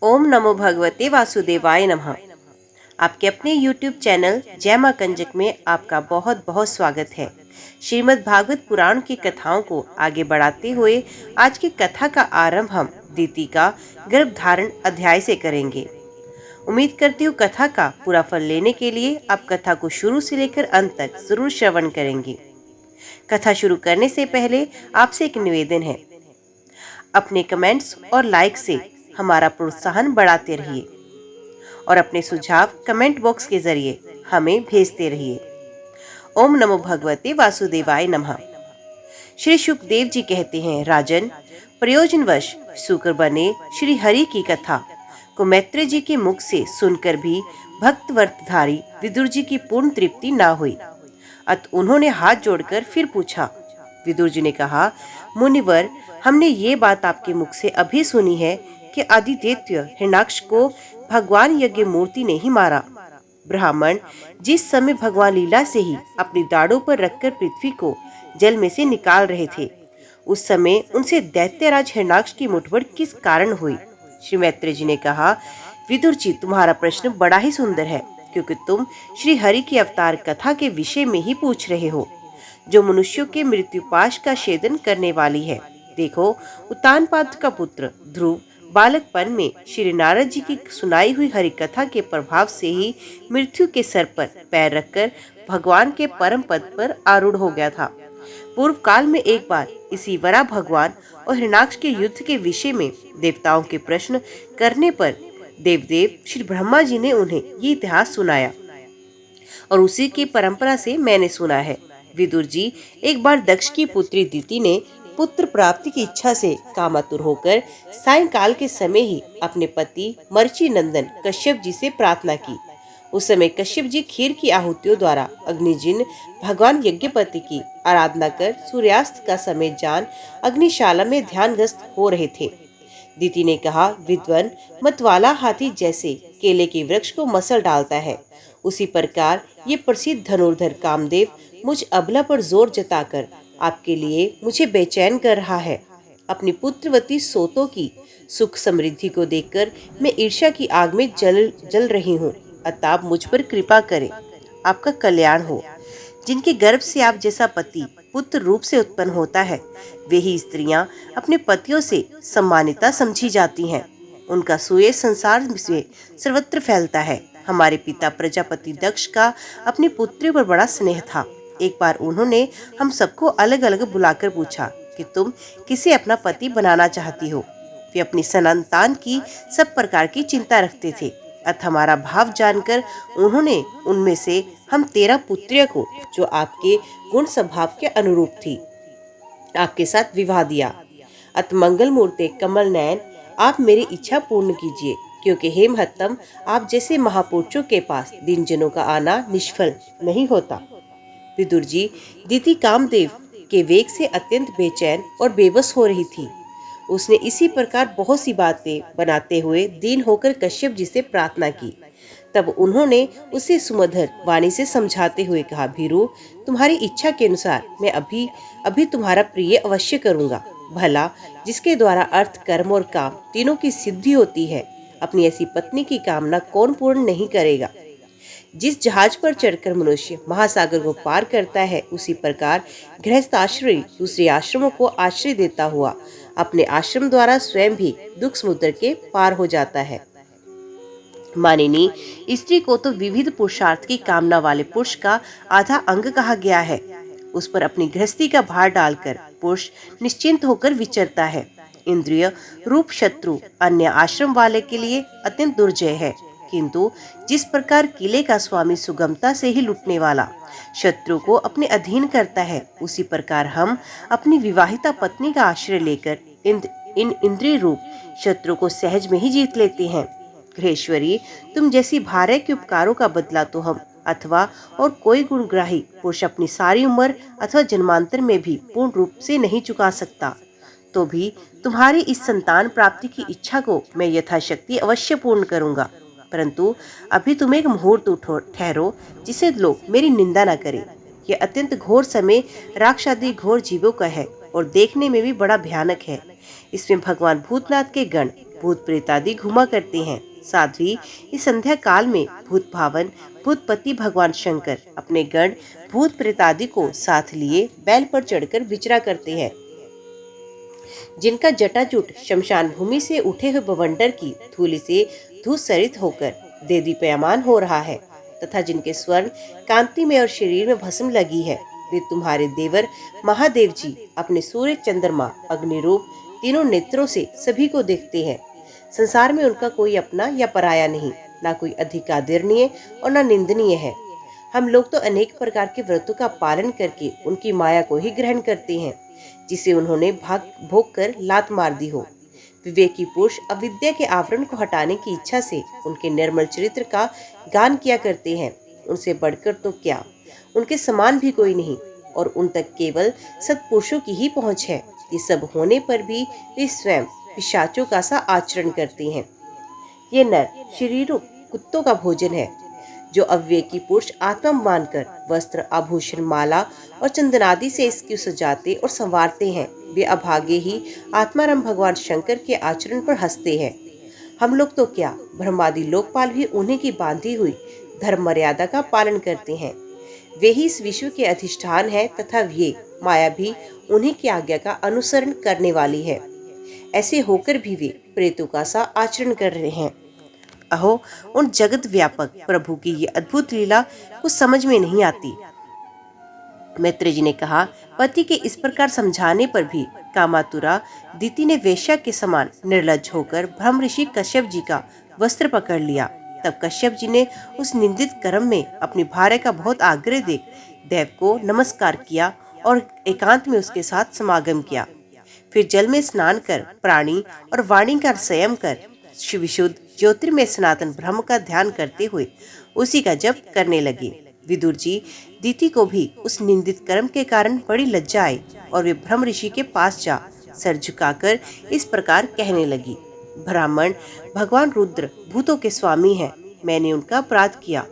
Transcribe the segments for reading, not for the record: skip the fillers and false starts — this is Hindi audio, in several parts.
ओम नमो भगवते वासुदेवाय नमः। आपके अपने YouTube चैनल जय मां कंजक में आपका बहुत बहुत स्वागत है। श्रीमद् भागवत पुराण की कथाओं को आगे बढ़ाते हुए आज की कथा का आरंभ हम दीति का गर्भधारण अध्याय से करेंगे। उम्मीद करती हूँ कथा का पूरा फल लेने के लिए आप कथा को शुरू से लेकर अंत तक जरूर श्रवण करेंगे। कथा शुरू करने से पहले आपसे एक निवेदन है, अपने कमेंट्स और लाइक से हमारा प्रोत्साहन बढ़ाते रहिए और अपने सुझाव कमेंट बॉक्स के जरिए हमें भेजते रहिए। ओम नमो भगवते वासुदेवाय नमः। श्री सुखदेव जी कहते हैं, राजन, प्रयोजनवश शुक्र बने श्री हरि की कथा को मैत्रेय जी के मुख से सुनकर भी भक्त व्रतधारी विदुर जी की पूर्ण तृप्ति ना हुई। अत उन्होंने हाथ जोड़कर फिर पूछा। विदुर जी ने कहा, मुनिवर, हमने ये बात आपके मुख से अभी सुनी है कि आदिदेत्य हिरण्याक्ष को भगवान यज्ञ मूर्ति ने ही मारा। ब्राह्मण जिस समय भगवान लीला से ही अपनी दाढ़ों पर रखकर पृथ्वी को जल में से निकाल रहे थे, उस समय उनसे दैत्यराज हिरण्याक्ष की मुठभेड़ किस कारण हुई? श्री मैत्रेय जी ने कहा, विदुर जी, तुम्हारा प्रश्न बड़ा ही सुंदर है, क्योंकि तुम श्री हरि की अवतार कथा के विषय में ही पूछ रहे हो, जो मनुष्यों के मृत्युपाश का छेदन करने वाली है। देखो, उत्तानपाद का पुत्र ध्रुव बालकपन में श्री नारद जी की सुनाई हुई हरि कथा के प्रभाव से ही मृत्यु के सर पर पैर रखकर भगवान के परम पद पर आरूढ़ हो गया था। पूर्व काल में एक बार इसी वरा भगवान और हिरण्याक्ष के युद्ध के विषय में देवताओं के प्रश्न करने पर देवदेव श्री ब्रह्मा जी ने उन्हें ये इतिहास सुनाया और उसी की परंपरा से मैंने सुना है। विदुर जी, एक बार दक्ष की पुत्री दीति ने पुत्र प्राप्ति की इच्छा से कामातुर होकर सायंकाल के समय ही अपने पति मर्ची नंदन कश्यप जी से प्रार्थना की। उस समय कश्यप जी खीर की आहुतियों द्वारा अग्निजिन भगवान यज्ञपति की आराधना कर सूर्यास्त का समय जान अग्निशाला में ध्यानग्रस्त हो रहे थे। दीति ने कहा, विद्वान, मतवाला हाथी जैसे केले के वृक्ष को मसल डालता है, उसी प्रकार ये प्रसिद्ध धनुर्धर कामदेव मुझ अबला पर जोर जताकर आपके लिए मुझे बेचैन कर रहा है। अपनी पुत्रवती सोतों की सुख समृद्धि को देखकर मैं ईर्ष्या की आग में जल रही हूँ। अतः आप मुझ पर कृपा करें, आपका कल्याण हो। जिनके गर्भ से आप जैसा पति पुत्र रूप से उत्पन्न होता है, वे ही स्त्रियां अपने पतियों से सम्मानिता समझी जाती हैं। उनका सुयश संसार से सर्वत्र फैलता है। हमारे पिता प्रजापति दक्ष का अपनी पुत्री पर बड़ा स्नेह था। एक बार उन्होंने हम सबको अलग अलग बुलाकर पूछा कि तुम किसे अपना पति बनाना चाहती हो। वे अपनी संतान की सब प्रकार की चिंता रखते थे। अतः हमारा भाव जानकर उन्होंने उनमें से हम 13 पुत्रियों को, जो आपके गुण स्वभाव के अनुरूप थी, आपके साथ विवाह दिया। अतः मंगल मूर्ते कमल नयन, आप मेरी इच्छा पूर्ण कीजिए, क्योंकि हे महत्तम, आप जैसे महापुरुषों के पास दिनजनों का आना निष्फल नहीं होता। विदुर जी, दीति कामदेव के वेग से अत्यंत बेचैन और बेबस हो रही थी। उसने इसी प्रकार बहुत सी बातें बनाते हुए दीन होकर कश्यप जी से प्रार्थना की। तब उन्होंने उसे सुमधुर वाणी से समझाते हुए कहा, भीरू, तुम्हारी इच्छा के अनुसार मैं अभी तुम्हारा प्रिय अवश्य करूंगा। भला जिसके द्वारा अर्थ, कर्म और काम तीनों की सिद्धि होती है, अपनी ऐसी पत्नी की कामना कौन पूर्ण नहीं करेगा। जिस जहाज पर चढ़कर मनुष्य महासागर को पार करता है, उसी प्रकार गृहस्थ आश्रय दूसरे आश्रमों को आश्रय देता हुआ अपने आश्रम द्वारा स्वयं भी दुख समुद्र के पार हो जाता है। मानिनी, स्त्री को तो विविध पुरुषार्थ की कामना वाले पुरुष का आधा अंग कहा गया है। उस पर अपनी गृहस्थी का भार डालकर पुरुष निश्चिंत होकर विचरता है। इंद्रिय रूप शत्रु अन्य आश्रम वाले के लिए अत्यंत दुर्जय है, किंतु जिस प्रकार किले का स्वामी सुगमता से ही लूटने वाला शत्रु को अपने अधीन करता है, उसी प्रकार हम अपनी विवाहिता पत्नी का आश्रय लेकर इन इंद्रिय रूप शत्रु को सहज में ही जीत लेते हैं। गृहेश्वरी, तुम जैसी भार्या के उपकारों का बदला तो हम अथवा और कोई गुणग्राही पुरुष अपनी सारी उम्र अथवा जन्मांतर में भी पूर्ण रूप से नहीं चुका सकता। तो भी तुम्हारी इस संतान प्राप्ति की इच्छा को मैं यथाशक्ति अवश्य पूर्ण करूंगा, परंतु अभी तुम एक मुहूर्त ठहरो, जिसे लोग मेरी निंदा न करें। यह अत्यंत घोर समय राक्षसादि घोर जीवों का है और देखने में भी बड़ा भयानक है। इसमें भगवान भूतनाथ के गण भूत प्रेत आदि घुमा करते हैं। साध्वी इस संध्या काल में भूत भावन भूतपति भगवान शंकर अपने गण भूत प्रेत आदि को साथ लिए बैल पर चढ़कर विचरा करते हैं, जिनका जटाजूट शमशान भूमि से उठे हुए बवंडर की धूलि से धूसरित होकर देदीप्यमान हो रहा है, तथा जिनके स्वर्ण कांति में और शरीर में भस्म लगी है। वे तुम्हारे देवर महादेव जी अपने सूर्य चंद्रमा अग्निरूप तीनों नेत्रों से सभी को देखते हैं। संसार में उनका कोई अपना या पराया नहीं, ना कोई अधिक आदरणीय और ना निंदनीय है। हम लोग तो अनेक प्रकार के व्रतों का पालन करके उनकी माया को ही ग्रहण करते हैं, जिसे उन्होंने भोग कर लात मार दी हो। विवेकी पुरुष अविद्या के आवरण को हटाने की इच्छा से उनके निर्मल चरित्र का गान किया करते हैं। उनसे बढ़कर तो क्या, उनके समान भी कोई नहीं, और उन तक केवल सत्पुरुषों की ही पहुंच है। ये सब होने पर भी वे स्वयं पिशाचों का सा आचरण करते हैं। ये नर शरीरों कुत्तों का भोजन है, जो अविवेकी पुरुष आत्मा मानकर वस्त्र आभूषण माला और चंदनादि से इसकी सजाते और संवारते हैं। वे अभागे ही आत्माराम भगवान शंकर के आचरण पर हंसते हैं। हम लोग तो क्या, ब्रह्मादि लोकपाल भी उन्हीं की बांधी हुई धर्म मर्यादा का पालन करते हैं। वे ही इस विश्व के अधिष्ठान है, तथा ये माया भी उन्हीं की आज्ञा का अनुसरण करने वाली है। ऐसे होकर भी वे प्रेतों का सा आचरण कर रहे हैं। अहो, उन जगत व्यापक प्रभु की ये अद्भुत लीला कुछ समझ में नहीं आती। मैत्री जी ने कहा, पति के इस प्रकार समझाने पर भी कामातुरा दीति ने वेश्या के समान निर्लज्ज होकर ब्रह्म ऋषि कश्यप जी का वस्त्र पकड़ लिया। तब कश्यप जी ने उस निंदित कर्म में अपनी भार्या का बहुत आग्रह देख देव को नमस्कार किया और एकांत में उसके साथ समागम किया। फिर जल में स्नान कर प्राणी और वाणी का संयम कर विशुद्ध ज्योतिर्मय सनातन ब्रह्म का ध्यान करते हुए उसी का जप करने लगे। विदुर जी दीति को भी उस निंदित कर्म के कारण बड़ी लज्जा आई और वे ब्रह्म ऋषि के पास जा सर झुकाकर इस प्रकार कहने लगी, ब्राह्मण भगवान रुद्र भूतों के स्वामी हैं। मैंने उनका अपराध किया,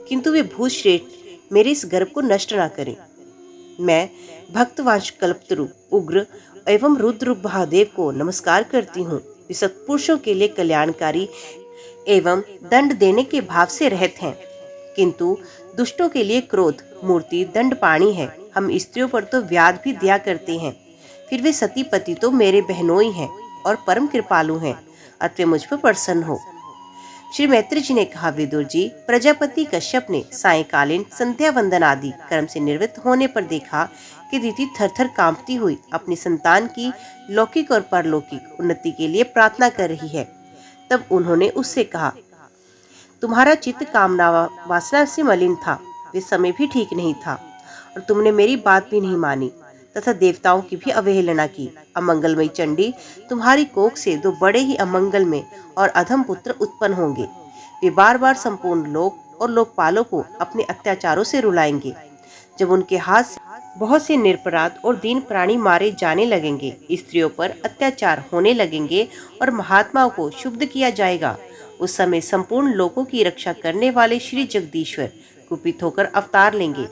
किंतु वे भूत श्रेष्ठ मेरे इस गर्भ को नष्ट न करें। मैं भक्तवांश कल्पतरु उग्र एवं रुद्र महादेव को नमस्कार करती हूँ। वे सत्पुरुषों के लिए कल्याणकारी एवं दंड देने के भाव से रहित हैं, किंतु दुष्टों के लिए क्रोध मूर्ति दंड पाणी है। हम स्त्रियों पर तो व्याध भी दिया करते हैं, फिर वे सती पति तो मेरे बहनोई हैं और परम कृपालु हैं, अतः मुझ पर प्रसन्न हो। श्री मैत्री जी ने कहा, विदुर जी, प्रजापति कश्यप ने सायंकालीन संध्या वंदन आदि कर्म से निवृत्त होने पर देखा कि दीति थरथर कांपती हुई अपनी संतान की लौकिक और परलौकिक उन्नति के लिए प्रार्थना कर रही है। तब उन्होंने उससे कहा, तुम्हारा चित्त कामना वासना से मलिन था, वे समय भी ठीक नहीं था, और तुमने मेरी बात भी नहीं मानी तथा देवताओं की भी अवहेलना की। अमंगलमयी चंडी, तुम्हारी कोख से दो बड़े ही अमंगलमय और अधम पुत्र उत्पन्न होंगे। वे बार बार संपूर्ण लोक और लोकपालों को अपने अत्याचारों से रुलाएंगे। जब उनके हाथ से बहुत से निरपराध और दीन प्राणी मारे जाने लगेंगे, स्त्रियों पर अत्याचार होने लगेंगे और महात्माओं को शुद्ध किया जाएगा, उस समय संपूर्ण लोकों की रक्षा करने वाले श्री जगदीश्वर कुपित होकर अवतार लेंगे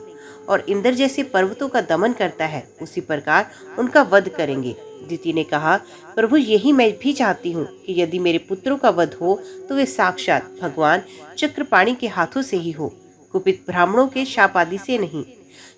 और इंद्र जैसे पर्वतों का दमन करता है उसी प्रकार उनका वध करेंगे। दीति ने कहा, प्रभु, यही मैं भी चाहती हूँ कि यदि मेरे पुत्रों का वध हो तो वे साक्षात भगवान चक्रपाणि के हाथों से ही हो, कुपित ब्राह्मणों के शाप आदि से नहीं।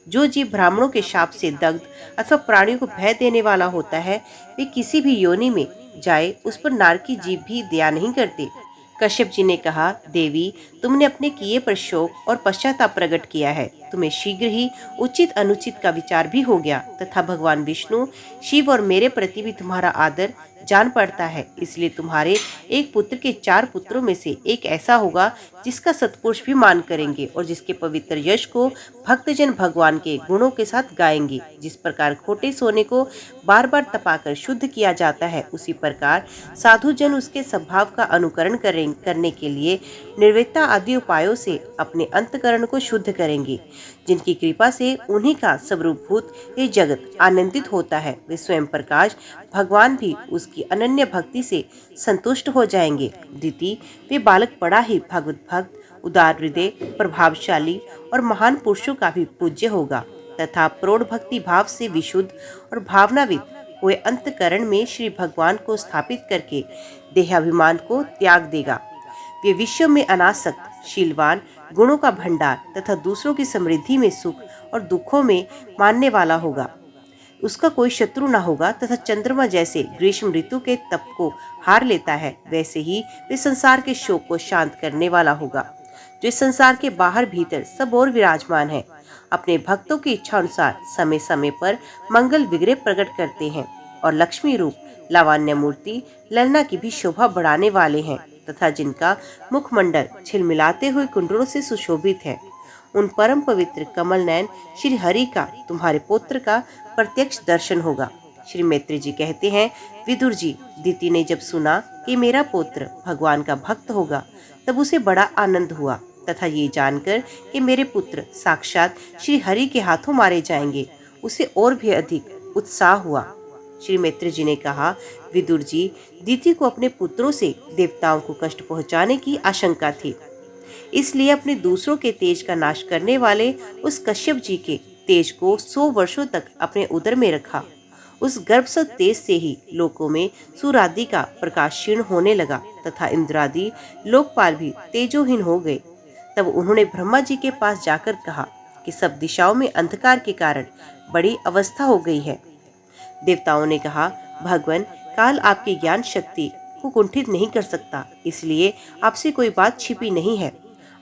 जो जीव ब्राह्मणों के शाप से दग्ध अथवा प्राणियों को भय देने वाला होता है, वे किसी भी योनि में जाए उस पर नारकी जीव भी दया नहीं करते। कश्यप जी ने कहा, देवी, तुमने अपने किए पर शोक और पश्चाताप प्रकट किया है। तुम्हें शीघ्र ही उचित अनुचित का विचार भी हो गया तथा भगवान विष्णु शिव और मेरे प्रति भी तुम्हारा आदर जान पड़ता है। इसलिए तुम्हारे एक पुत्र के 4 पुत्रों में से एक ऐसा होगा जिसका सत्पुरुष भी मान करेंगे और जिसके पवित्र यश को भक्तजन भगवान के गुणों के साथ गाएंगे। जिस प्रकार खोटे सोने को बार बार तपाकर शुद्ध किया जाता है, उसी प्रकार साधु जन उसके स्वभाव का अनुकरण करने के लिए निर्वेदता आदि उपायों से अपने अंतकरण को शुद्ध करेंगे, जिनकी कृपा से उन्हीं का स्वरूपभूत ये जगत आनंदित होता है। वे स्वयं प्रकाश भगवान भी उसकी अनन्य भक्ति से संतुष्ट हो जाएंगे। दीति, वे बालक बड़ा ही भगवत भक्त, उदार हृदय, प्रभावशाली और महान पुरुषों का भी पूज्य होगा तथा प्रौढ़ भक्ति भाव से विशुद्ध और भावनाविद हुए अंतकरण में श्री भगवान को स्थापित करके देहाभिमान को त्याग देगा। वे विश्व में अनासक्त, शीलवान, गुणों का भंडार तथा दूसरों की समृद्धि में सुख और दुखों में मानने वाला होगा। उसका कोई शत्रु ना होगा तथा चंद्रमा जैसे ग्रीष्म ऋतु के तप को हार लेता है, वैसे ही वे संसार के शोक को शांत करने वाला होगा, जो इस संसार के बाहर भीतर सब और विराजमान है। अपने भक्तों की इच्छा अनुसार समय समय पर मंगल विग्रह प्रकट करते हैं और लक्ष्मी रूप लावण्य मूर्ति ललना की भी शोभा बढ़ाने वाले हैं तथा जिनका मुखमंडल छिलमिलाते हुए कुंडलों से सुशोभित है। उन परम पवित्र कमल नयन श्री हरि का तुम्हारे पुत्र का प्रत्यक्ष दर्शन होगा। श्री मैत्री जी कहते हैं, विदुर जी, दिति ने जब सुना कि मेरा पुत्र भगवान का भक्त होगा तब उसे बड़ा आनंद हुआ तथा ये जानकर कि मेरे पुत्र साक्षात श्री हरि के हाथों मारे जाएंगे, उसे और भी अधिक उत्साह हुआ। श्री मैत्री जी ने कहा, विदुर जी, दिति को अपने पुत्रों से देवताओं को कष्ट पहुंचाने की आशंका थी, इसलिए अपने दूसरों के तेज का नाश करने वाले उस कश्यप जी के तेज को 100 वर्षों तक अपने उदर में रखा। उस गर्भस्थ तेज से ही लोकों में सूर्यादि का प्रकाश क्षीण होने लगा तथा इंद्रादि लोकपाल भी तेजोहीन हो गए। तब उन्होंने ब्रह्मा जी के पास जाकर कहा कि सब दिशाओं में अंधकार के कारण बड़ी अवस्था हो गई है। देवताओं ने कहा, भगवान, काल आपकी ज्ञान शक्ति को कुंठित नहीं कर सकता, इसलिए आपसे कोई बात छिपी नहीं है।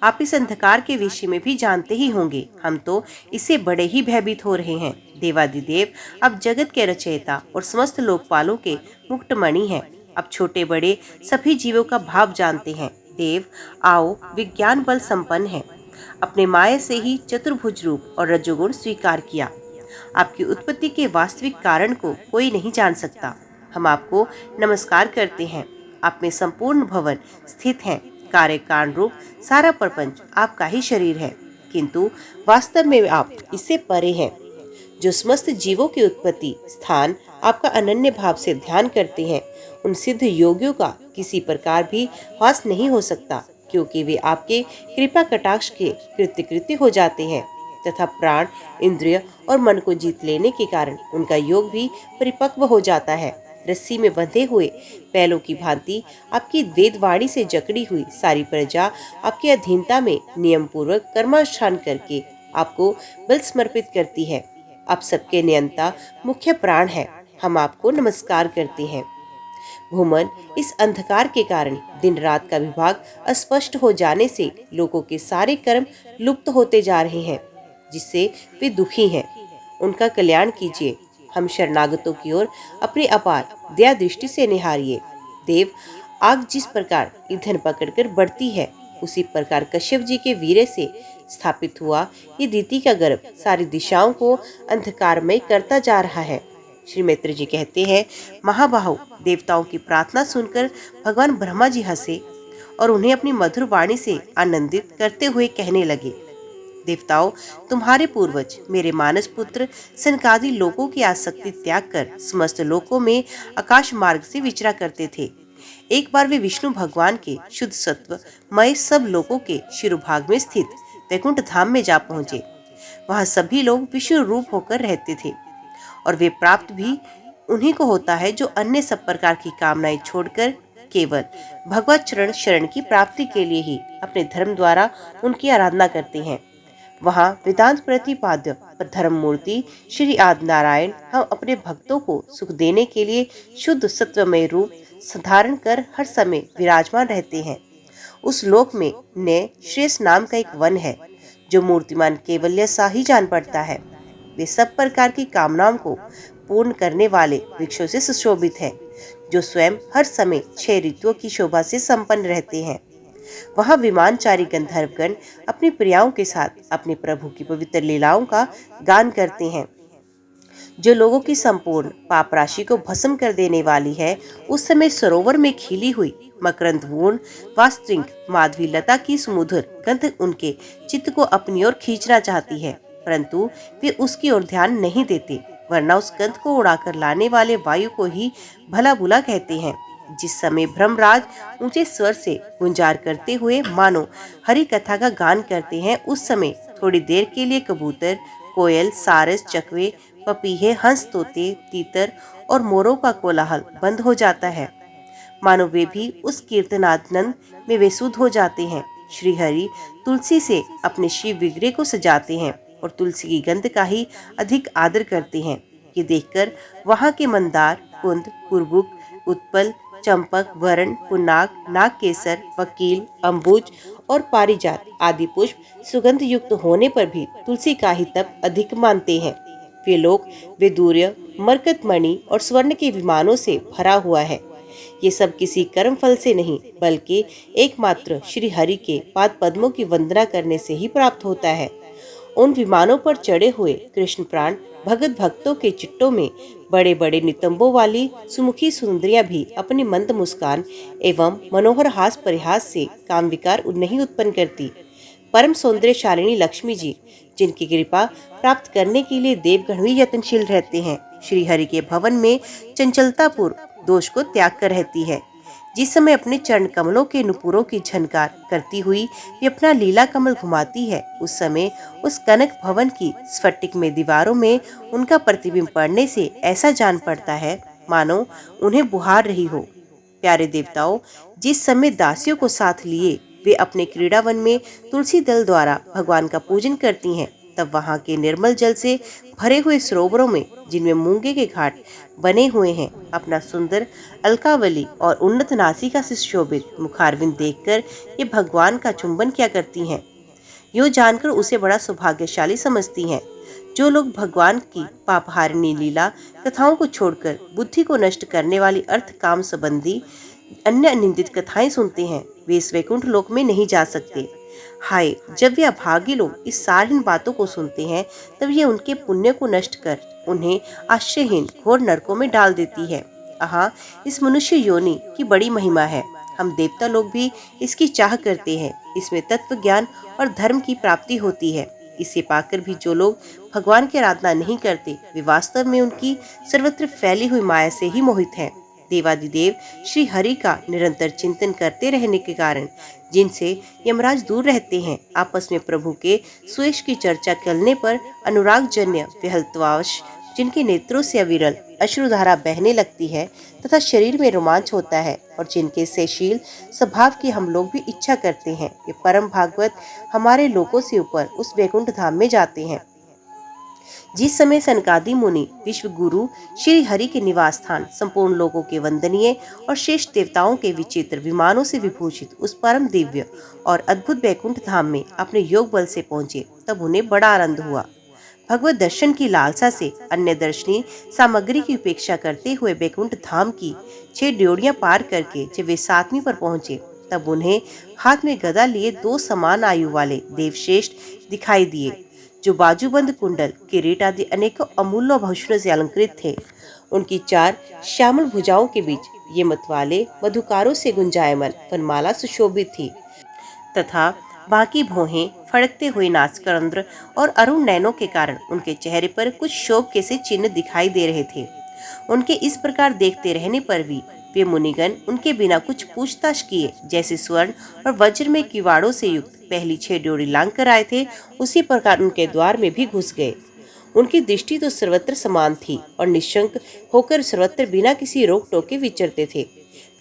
आप इस अंधकार के विषय में भी जानते ही होंगे। हम तो इससे बड़े ही भयभीत हो रहे हैं। देवादिदेव अब जगत के रचयिता और समस्त लोकपालों के मुक्तमणि हैं। अब छोटे बड़े सभी जीवों का भाव जानते हैं। देव, आओ, विज्ञान बल संपन्न है। अपने माया से ही चतुर्भुज रूप और रजोगुण स्वीकार किया। आपकी उत्पत्ति के वास्तविक कारण को कोई नहीं जान सकता। हम आपको नमस्कार करते हैं। आप में संपूर्ण भवन स्थित हैं। कार्य कारण रूप सारा प्रपंच आपका ही शरीर है, किंतु वास्तव में आप इससे परे हैं। जो समस्त जीवों की उत्पत्ति स्थान आपका अनन्य भाव से ध्यान करते हैं, उन सिद्ध योगियों का किसी प्रकार भी वास नहीं हो सकता, क्योंकि वे आपके कृपा कटाक्ष के कृत्य हो जाते हैं तथा प्राण, इंद्रिय और मन को जीत लेने के कारण उनका योग भी परिपक्व हो जाता है। रस्सी में बंधे हुए बैलों की भांति आपकी वेदवाणी से जकड़ी हुई सारी प्रजा आपकी अधीनता में नियम पूर्वक कर्मानुष्ठान करके आपको बल समर्पित करती है। आप सबके नियंता मुख्य प्राण है। हम आपको नमस्कार करते हैं। भूमन, इस अंधकार के कारण दिन रात का विभाग अस्पष्ट हो जाने से लोगों के सारे कर्म लुप्त होते जा रहे हैं, जिससे वे दुखी हैं। उनका कल्याण कीजिए। हम शरणागतों की ओर अपनी अपार दया दृष्टि से निहारिए। देव, आग जिस प्रकार ईंधन पकड़कर बढ़ती है, उसी प्रकार कश्यप जी के वीर्य से स्थापित हुआ ये दिति का गर्भ सारी दिशाओं को अंधकारमय करता जा रहा है। श्री मैत्री जी कहते हैं, महाबाहु, देवताओं की प्रार्थना सुनकर भगवान ब्रह्मा जी हंसे और उन्हें अपनी मधुर वाणी से आनंदित करते हुए कहने लगे, देवताओं, तुम्हारे पूर्वज मेरे मानस पुत्र सनकादि लोगों की आसक्ति त्याग कर समस्त लोकों में आकाश मार्ग से विचरा करते थे। एक बार वे विष्णु भगवान के शुद्ध सत्व मय सब लोकों के शिरोभाग में स्थित वैकुंठ धाम में जा पहुंचे। वहां सभी लोग विष्णु रूप होकर रहते थे और वे प्राप्त भी उन्हीं को होता है जो अन्य सब प्रकार की कामनाएं छोड़कर केवल भगवत चरण शरण की प्राप्ति के लिए ही अपने धर्म द्वारा उनकी आराधना करते हैं। वहाँ वेदांत प्रतिपाद्य धर्म मूर्ति श्री आदि नारायण हम अपने भक्तों को सुख देने के लिए शुद्ध सत्वमय रूप धारण कर हर समय विराजमान रहते हैं। उस लोक में ने श्रेष्ठ नाम का एक वन है, जो मूर्तिमान केवल्य सा ही जान पड़ता है। वे सब प्रकार की कामनाओं को पूर्ण करने वाले वृक्षों से सुशोभित है, जो स्वयं हर समय 6 ऋतुओं की शोभा से संपन्न रहते हैं। वहाँ विमानचारी गंधर्वगण अपनी प्रियाओं के साथ अपने प्रभु की पवित्र लीलाओं का गान करते हैं, जो लोगों की संपूर्ण पाप राशि को भस्म कर देने वाली है। उस समय सरोवर में खिली हुई मकरंदपूर्ण वास्तविक माधवी लता की सुमधुर गंध उनके चित्त को अपनी ओर खींचना चाहती है, परंतु वे उसकी ओर ध्यान नहीं देते, वरना उस गंध को उड़ाकर लाने वाले वायु को ही भला बुला कहते हैं। जिस समय ब्रह्मराज ऊंचे स्वर से गुंजार करते हुए मानो हरि कथा का गान करते हैं, उस समय थोड़ी देर के लिए कबूतर, कोयल, सारस, चकवे, पपीहे, हंस, तोते, तीतर और मोरों का कोलाहल बंद हो जाता है, मानो वे भी उस कीर्तनानंद में विशुद्ध हो जाते हैं। श्री हरि तुलसी से अपने शिव विग्रह को सजाते हैं और तुलसी की गंध का ही अधिक आदर करते हैं। ये देखकर वहाँ के मंदार, कुंद, कुरबुक, उत्पल, चंपक, वरण, पुनाग, नागकेसर, वकील, अम्बुज और पारिजात आदि पुष्प सुगंध युक्त होने पर भी तुलसी का ही तप अधिक मानते हैं। वे लोग वैदूर्य, मरकतमणि और स्वर्ण के विमानों से भरा हुआ है। ये सब किसी कर्म फल से नहीं, बल्कि एकमात्र श्री हरि के पाद पद्मों की वंदना करने से ही प्राप्त होता है। उन विमानों पर चढ़े हुए कृष्ण प्राण भगत भक्तों के चिट्टों में बड़े बड़े नितंबों वाली सुमुखी सुंदरियां भी अपनी मंद मुस्कान एवं मनोहर हास परिहास से काम विकार नहीं उत्पन्न करती। परम सौंदर्यशालिनी लक्ष्मी जी, जिनकी कृपा प्राप्त करने के लिए देवगण भी यत्नशील रहते हैं, श्री हरि के भवन में चंचलतापूर्व दोष को त्याग कर रहती है। जिस समय अपने चरण कमलों के नुपुरों की झनकार करती हुई वे अपना लीला कमल घुमाती है, उस समय उस कनक भवन की स्फटिक में दीवारों में उनका प्रतिबिंब पड़ने से ऐसा जान पड़ता है मानो उन्हें बुहार रही हो। प्यारे देवताओं, जिस समय दासियों को साथ लिए वे अपने क्रीड़ावन में तुलसी दल द्वारा भगवान का पूजन करती हैं, तब वहाँ के निर्मल जल से भरे हुए सरोवरों में, जिनमें मूंगे के घाट बने हुए हैं, अपना सुंदर अलकावली और उन्नत नासिका से शोभित मुखारविंद देखकर ये भगवान का चुंबन किया करती हैं। यो जानकर उसे बड़ा सौभाग्यशाली समझती हैं। जो लोग भगवान की पापहारिणी लीला कथाओं को छोड़कर बुद्धि को नष्ट करने वाली अर्थ काम संबंधी अन्य निंदित कथाएं सुनते हैं, वे इस वैकुंठ लोक में नहीं जा सकते। हाय, जब वे अभागी लोग इस सारीन बातों को सुनते हैं, तब ये उनके पुण्य को नष्ट कर उन्हें आश्रयहीन घोर नरकों में डाल देती है। आहा, इस मनुष्य योनि की बड़ी महिमा है। हम देवता लोग भी इसकी चाह करते हैं। इसमें तत्व ज्ञान और धर्म की प्राप्ति होती है। इसे पाकर भी जो लोग भगवान की आराधना नहीं करते, वे वास्तव में उनकी सर्वत्र फैली हुई माया से ही मोहित हैं। देवादिदेव श्री हरि का निरंतर चिंतन करते रहने के कारण जिनसे यमराज दूर रहते हैं, आपस में प्रभु के सुयश की चर्चा करने पर अनुराग जन्य विहलत्वावश जिनके नेत्रों से अविरल अश्रुधारा बहने लगती है तथा शरीर में रोमांच होता है और जिनके सहशील स्वभाव की हम लोग भी इच्छा करते हैं, ये परम भागवत हमारे लोकों से ऊपर उस वैकुंठ धाम में जाते हैं। जिस समय सनकादि मुनि विश्व गुरु श्री हरि के निवास स्थान संपूर्ण लोगों के वंदनीय और श्रेष्ठ देवताओं के विचित्र विमानों से विभूषित उस परम दिव्य और अद्भुत वैकुंठ धाम में अपने योग बल से पहुंचे, तब उन्हें बड़ा आनंद हुआ। भगवत दर्शन की लालसा से अन्य दर्शनीय सामग्री की उपेक्षा करते हुए वैकुंठ धाम की 6 ड्योढ़ियां पार करके जब वे 7वीं पर पहुंचे, तब उन्हें हाथ में गदा लिए 2 समान आयु वाले देवश्रेष्ठ दिखाई दिए, जो बाजूबंद, कुंडल, किरीट आदि अनेकों अमूल्य भूषणों से अलंकृत थे। उनकी 4 श्यामल भुजाओं के बीच ये मतवाले मधुकारों से गुंजायमान वनमाला सुशोभित थी तथा बाकी भौहें, फड़कते हुए नासकरंध्र और अरुण नयनों के कारण उनके चेहरे पर कुछ शोभ के से चिन्ह दिखाई दे रहे थे। उनके इस प्रकार देखते रहने पर भी वे मुनिगण उनके बिना कुछ पूछताछ किए जैसे स्वर्ण और वज्र में किवाड़ों से युक्त पहली 6 ड्योढ़ी लांग कर आए थे, उसी प्रकार उनके द्वार में भी घुस गए। उनकी दृष्टि तो सर्वत्र समान थी और निशंक होकर सर्वत्र बिना किसी रोक टोके विचरते थे।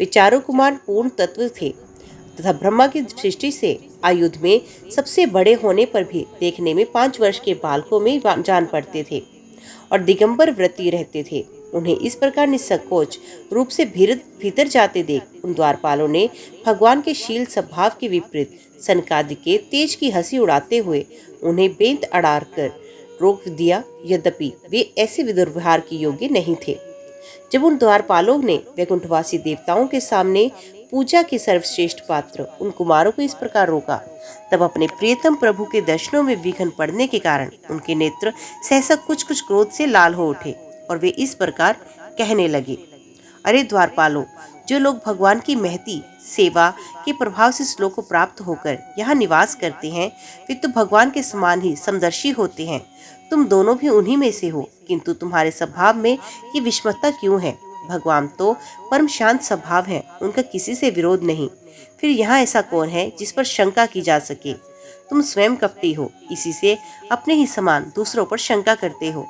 वे चारों कुमार पूर्ण तत्व थे तथा ब्रह्मा की सृष्टि से आयुध में सबसे बड़े होने पर भी देखने में 5 वर्ष के बालकों में जान पड़ते थे और दिगंबर व्रती रहते थे। उन्हें इस प्रकार निसंकोच रूप से भीतर जाते देख उन द्वारपालों ने भगवान के शील स्वभाव के विपरीत सनकादि के तेज की हंसी उड़ाते हुए उन्हें बेंत अड़ार कर रोक दिया, यद्यपि वे ऐसे दुर्व्यवहार के योग्य नहीं थे। जब उन द्वारपालों ने वैकुंठवासी देवताओं के सामने पूजा के सर्वश्रेष्ठ पात्र उन कुमारों को इस प्रकार रोका, तब अपने प्रियतम प्रभु के दर्शनों में विघ्न पड़ने के कारण उनके नेत्र सहसा कुछ कुछ क्रोध से लाल हो उठे और वे इस प्रकार कहने लगे, अरे द्वारपालों, जो लोग भगवान की महती सेवा के प्रभाव से श्लोक को प्राप्त होकर यहाँ निवास करते हैं, वे तो भगवान के समान ही समदर्शी होते हैं। तुम दोनों भी उन्हीं में से हो, किंतु तुम्हारे स्वभाव में ये विषमता क्यों है? भगवान तो परम शांत स्वभाव है, उनका किसी से विरोध नहीं। फिर यहाँ ऐसा कौन है जिस पर शंका की जा सके? तुम स्वयं कपटी हो, इसी से अपने ही समान दूसरों पर शंका करते हो।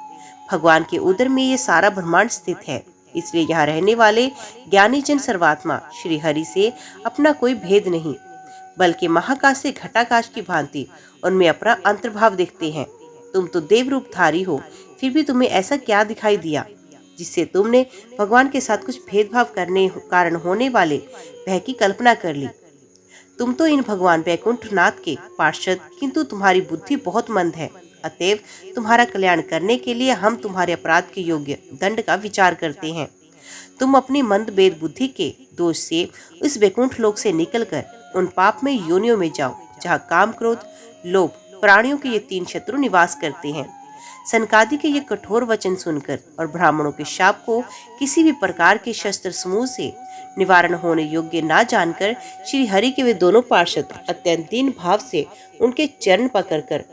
भगवान के उदर में ये सारा ब्रह्मांड स्थित है। इसलिए यहाँ रहने वाले ज्ञानी जन सर्वात्मा श्री हरि से अपना कोई भेद नहीं, बल्कि महाकाश से घटाकाश की भांति उनमें अपना अंतर्भाव देखते हैं। तुम तो देव रूपधारी हो, फिर भी तुम्हें ऐसा क्या दिखाई दिया जिससे तुमने भगवान के साथ कुछ भेदभाव करने कारण होने वाले भय की कल्पना कर ली। तुम तो इन भगवान वैकुंठनाथ के पार्षद, किंतु तुम्हारी बुद्धि बहुत मंद है। अतएव तुम्हारा कल्याण करने के लिए हम तुम्हारे अपराध के योग्य दंड का विचार करते हैं। तुम अपनी मंद बेद बुद्धि के दोष से इस वैकुंठ लोक से निकलकर उन पाप में योनियों में जाओ, जहाँ काम, क्रोध, लोभ, प्राणियों के ये 3 शत्रु निवास करते हैं। सनकादि के ये कठोर वचन सुनकर और ब्राह्मणों के शाप को किसी भी प्रकार के शस्त्र समूह से निवारण होने योग्य ना जानकर श्री हरि के वे दोनों पार्षद अत्यंत दीन भाव से उनके चरण पकड़कर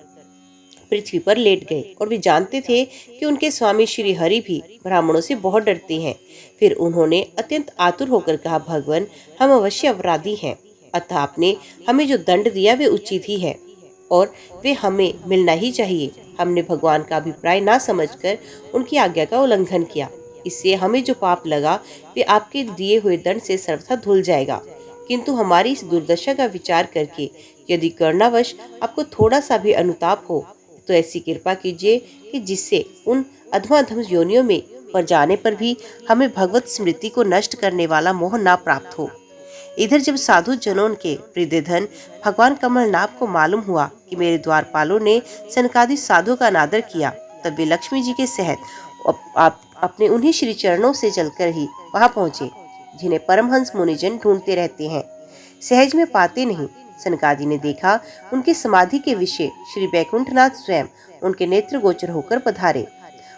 पृथ्वी पर लेट गए। और वे जानते थे कि उनके स्वामी श्री हरि भी ब्राह्मणों से बहुत डरते हैं। फिर उन्होंने अत्यंत आतुर होकर कहा, भगवान, हम अवश्य अपराधी हैं, अतः आपने हमें जो दंड दिया वे उचित ही है और वे हमें मिलना ही चाहिए। हमने भगवान का अभिप्राय ना समझकर उनकी आज्ञा का उल्लंघन किया, इससे हमें जो पाप लगा वे आपके दिए हुए दंड से सर्वथा धुल जाएगा। किंतु हमारी इस दुर्दशा का विचार करके यदि करनावश आपको थोड़ा सा भी अनुताप हो तो ऐसी कृपा कीजिए कि जिससे उन अधमाधम योनियों में पर जाने पर भी हमें भगवत स्मृति को नष्ट करने वाला मोह ना प्राप्त हो। इधर जब साधु जनों के प्रियधन भगवान कमलनाथ को मालूम हुआ कि मेरे द्वारपालों ने सनकादि साधु का अनादर किया, तब वे लक्ष्मी जी के सहित अपने उन्हीं श्री चरणों से चलकर ही वहां पहुंचे, जिन्हें परमहंस मुनिजन ढूंढते रहते हैं, सहज में पाते नहीं। सनकादि ने देखा उनकी समाधि के विषय श्री वैकुंठनाथ स्वयं उनके नेत्र गोचर होकर पधारे।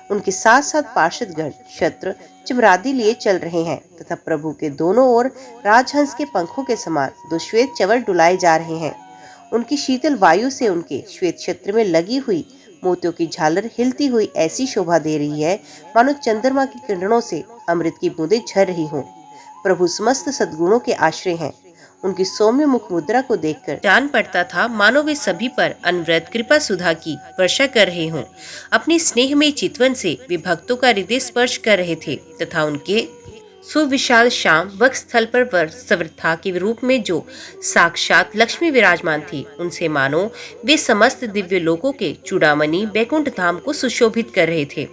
उनके साथ साथ पार्षदगण छत्र चिमरादी लिए चल रहे हैं तथा प्रभु के दोनों ओर राजहंस के पंखों के समान 2 श्वेत चवर डुलाए जा रहे हैं। उनकी शीतल वायु से उनके श्वेत क्षेत्र में लगी हुई मोतियों की झालर हिलती हुई ऐसी शोभा दे रही है मानो चंद्रमा की किरणों से अमृत की बूंदें झर रही हों। प्रभु समस्त सद्गुणों के आश्रय हैं। उनकी सौम्य मुख मुद्रा को देखकर जान पड़ता था मानो वे सभी पर अनवरत कृपा सुधा की वर्षा कर रहे हों। अपनी स्नेहमय चितवन से वे भक्तों का हृदय स्पर्श कर रहे थे तथा उनके सुविशाल श्याम वक्ष स्थल पर सवृथा के रूप में जो साक्षात लक्ष्मी विराजमान थी, उनसे मानो वे समस्त दिव्य लोकों के चूड़ामणि बैकुंठ धाम को सुशोभित कर रहे थे।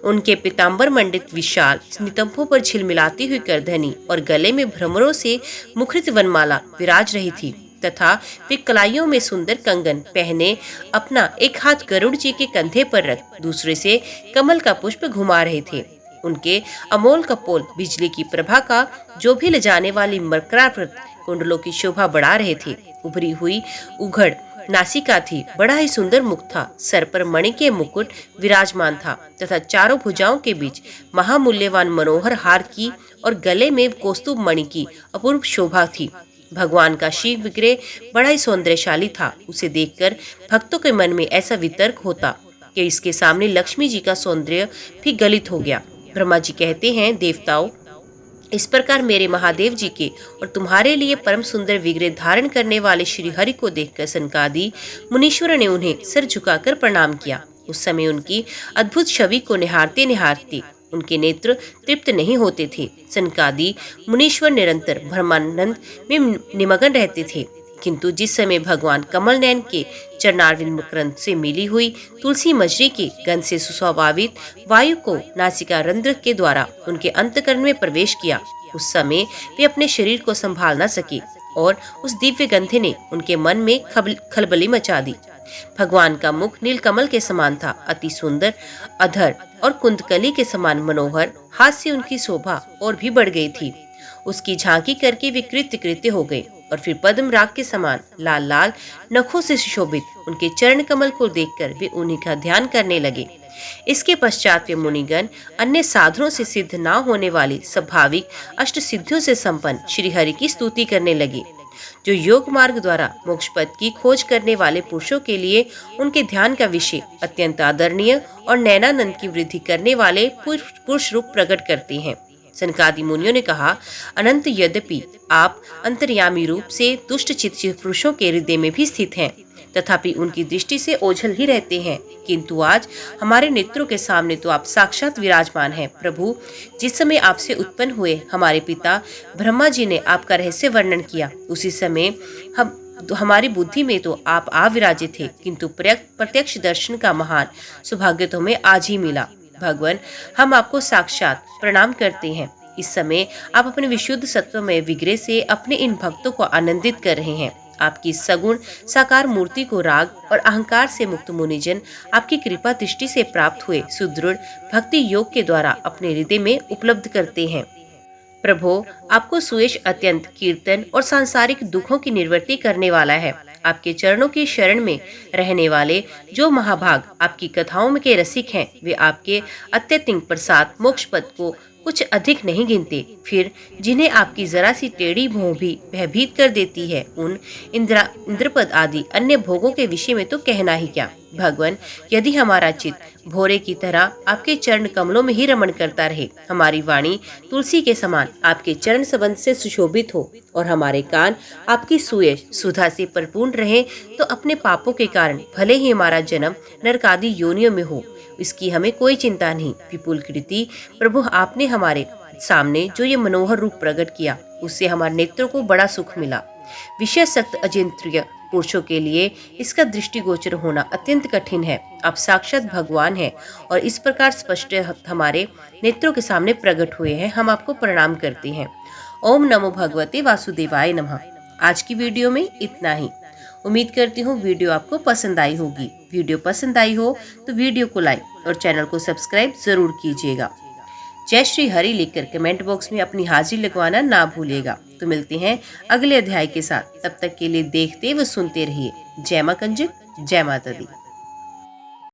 उनके पीताम्बर मंडित विशाल नितंबों पर झिलमिलाती हुई करधनी और गले में भ्रमरों से मुखरित वनमाला विराज रही थी तथा वे कलाइयों में सुंदर कंगन पहने अपना एक हाथ गरुड़ जी के कंधे पर रख दूसरे से कमल का पुष्प घुमा रहे थे। उनके अमोल कपोल बिजली की प्रभा का जो भी ले जाने वाली मकराकृत कुंडलों की शोभा बढ़ा रहे थे। उभरी हुई उघड़ नासिका थी, बड़ा ही सुंदर मुख था, सर पर मणि के मुकुट विराजमान था तथा चारों भुजाओं के बीच महामूल्यवान मनोहर हार की और गले में कौस्तुभ मणि की अपूर्व शोभा थी। भगवान का शिव विग्रह बड़ा ही सौंदर्यशाली था। उसे देखकर भक्तों के मन में ऐसा वितर्क होता कि इसके सामने लक्ष्मी जी का सौंदर्य भी गलित हो गया। ब्रह्मा जी कहते हैं, देवताओं, इस प्रकार मेरे महादेव जी के और तुम्हारे लिए परम सुंदर विग्रह धारण करने वाले श्री हरि को देखकर सनकादि मुनीश्वर ने उन्हें सिर झुकाकर प्रणाम किया। उस समय उनकी अद्भुत छवि को निहारते निहारते उनके नेत्र तृप्त नहीं होते थे। सनकादि मुनीश्वर निरंतर ब्रह्मानंद में निमग्न रहते थे, किंतु जिस समय भगवान कमल नयन के चरणारविंद मकरंद से मिली हुई तुलसी मजरी के गंध से सुस्वाभावित वायु को नासिका रंध्र के द्वारा उनके अंतकरण में प्रवेश किया, उस समय वे अपने शरीर को संभाल न सके और उस दिव्य गंध ने उनके मन में खलबली मचा दी। भगवान का मुख नीलकमल के समान था, अति सुंदर, अधर और कुंदकली के समान मनोहर। हाथ से उनकी शोभा और भी बढ़ गई थी। उसकी झांकी करके वे कृत्य कृत्य हो गए और फिर पद्म राग के समान लाल लाल नखों से सुशोभित उनके चरण कमल को देखकर वे उन्हीं का ध्यान करने लगे। इसके पश्चात वे मुनिगण अन्य साधनों से सिद्ध न होने वाली स्वाभाविक अष्ट सिद्धियों से संपन्न श्री हरि की स्तुति करने लगे, जो योग मार्ग द्वारा मोक्ष पद की खोज करने वाले पुरुषों के लिए उनके ध्यान का विषय अत्यंत आदरणीय और नैनानंद की वृद्धि करने वाले पुरुष रूप प्रकट करते हैं। सनकादि मुनियों ने कहा, अनंत यद्यपि आप अंतर्यामी रूप से दुष्ट चित्त पुरुषों के हृदय में भी स्थित हैं, तथापि उनकी दृष्टि से ओझल ही रहते हैं। किंतु आज हमारे नेत्रों के सामने तो आप साक्षात विराजमान हैं। प्रभु, जिस समय आपसे उत्पन्न हुए हमारे पिता ब्रह्मा जी ने आपका रहस्य वर्णन किया, उसी समय हमारी बुद्धि में तो आप विराजित थे, किंतु प्रत्यक्ष दर्शन का महान सौभाग्य तो हमें आज ही मिला। भगवान, हम आपको साक्षात प्रणाम करते हैं। इस समय आप अपने विशुद्ध सत्वमय विग्रह से अपने इन भक्तों को आनंदित कर रहे हैं। आपकी सगुण साकार मूर्ति को राग और अहंकार से मुक्त मुनिजन आपकी कृपा दृष्टि से प्राप्त हुए सुदृढ़ भक्ति योग के द्वारा अपने हृदय में उपलब्ध करते हैं। प्रभु, आपको सुयश अत्यंत कीर्तन और सांसारिक दुखों की निवृत्ति करने वाला है। आपके चरणों की शरण में रहने वाले जो महाभाग आपकी कथाओं में के रसिक हैं, वे आपके अत्यंत प्रसाद मोक्ष पद को कुछ अधिक नहीं गिनते। फिर जिन्हें आपकी जरा सी टेढ़ी भौं भी भयभीत कर देती है, उन इंद्रपद आदि अन्य भोगों के विषय में तो कहना ही क्या। भगवान, यदि हमारा चित्त भोरे की तरह आपके चरण कमलों में ही रमण करता रहे, हमारी वाणी तुलसी के समान आपके चरण संबंध से सुशोभित हो और हमारे कान आपकी सुयश सुधा से परिपूर्ण रहे, तो अपने पापों के कारण भले ही हमारा जन्म नरकादि योनियों में हो, इसकी हमें कोई चिंता नहीं। विपुल कृति प्रभु, आपने हमारे सामने जो ये मनोहर रूप प्रकट किया, उससे हमारे नेत्रों को बड़ा सुख मिला। विषय सक्त अचिंत्य पुरुषों के लिए इसका दृष्टिगोचर होना अत्यंत कठिन है। आप साक्षात भगवान हैं और इस प्रकार स्पष्ट हमारे नेत्रों के सामने प्रकट हुए हैं। हम आपको प्रणाम करते हैं। ओम नमो भगवते वासुदेवाय नमः। आज की वीडियो में इतना ही। उम्मीद करती हूँ वीडियो आपको पसंद आई होगी। वीडियो पसंद आई हो तो वीडियो को लाइक और चैनल को सब्सक्राइब जरूर कीजिएगा। जय श्री हरि लिखकर कमेंट बॉक्स में अपनी हाजिरी लगवाना ना भूलिएगा। तो मिलते हैं अगले अध्याय के साथ। तब तक के लिए देखते व सुनते रहिए। जय मां कंजक, जय माता दी।